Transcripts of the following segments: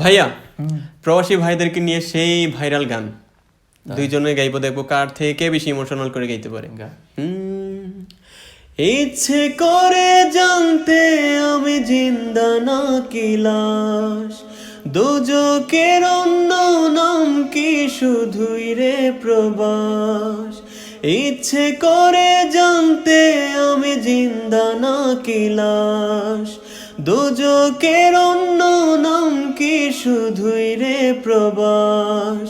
ভাইয়া প্রবাসী ভাইদেরকে নিয়ে সেই ভাইরাল গান দুইজনে গাইব, দেখবো কার থেকে বেশি ইমোশনাল করে গাইতে পারে। ইচ্ছে করে জানতে আমি জিন্দা নাকি লাশ, দুজকের অন্য নাম কি শুধুই রে প্রবাস। ইচ্ছে করে জানতে আমি জিন্দা নাকি লাশ, দুজকের অন্য নাম কি শুধুই রে প্রবাস।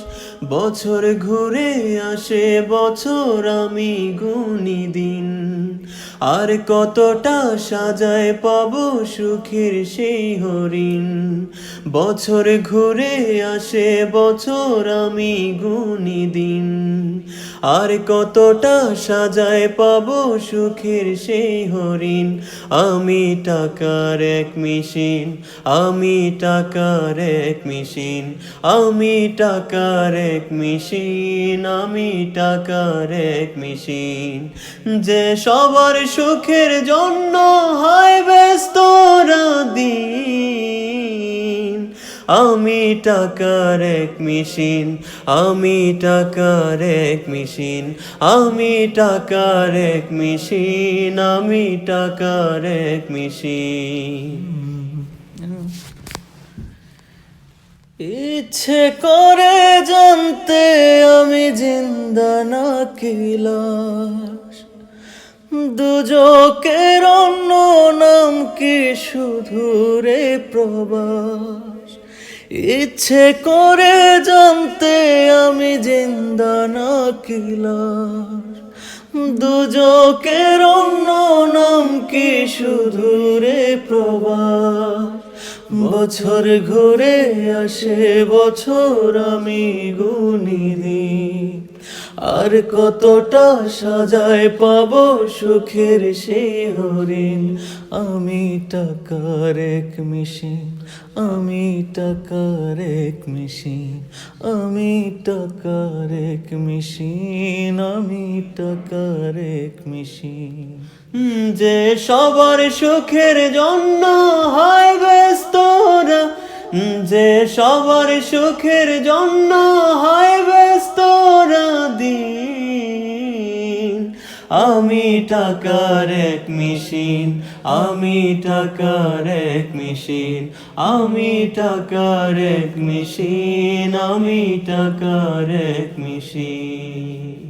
বছর ঘুরে আসে বছর আমি গুনি দিন, আর কতটা সাজায় পাবো সুখের সেই হরিণ। বছর ঘুরে আসে বছর আমি গুনি দিন, আর কতটা সাজায় পাবো সুখের সেই হরিণ। আমি টাকার এক মেশিন, আমি টাকার এক মেশিন, আমি টাকার এক মেশিন, আমি টাকার এক মেশিন, যে সবার সুখের জন্য হয় ব্যস্ত রাতদিন। আমি টাকার এক মেশিন, আমি টাকার এক মেশিন, আমি টাকার এক মেশিন, আমি টাকার এক মেশিন। ইচ্ছে করে জানতে আমি জিন্দা নাকি লাশ, দুজকের অন্য নাম কি শুধু রে প্রবাস। ইচ্ছে করে জানতে আমি জিন্দা নাকি লাশ, দুজকের অন্য নাম কি শুধু রে প্রবাস। বছর ঘুরে আসে বছর আমি গুনি দিই, আর কতটা সাজায় পাবো সুখের সেই হরিণ। আমি টাকার এক মেশিন, আমি টাকার এক মেশিন, আমি টাকার এক মেশিন, আমি টাকার এক মেশিন, যে সবার সুখের জন্য হয় ব্যস্ত, যে সবার সুখের জন্য হয় ব্যস্ত দিন। আমি টাকার এক মেশিন, আমি টাকার এক মেশিন, আমি টাকার এক মেশিন, আমি টাকার এক মেশিন।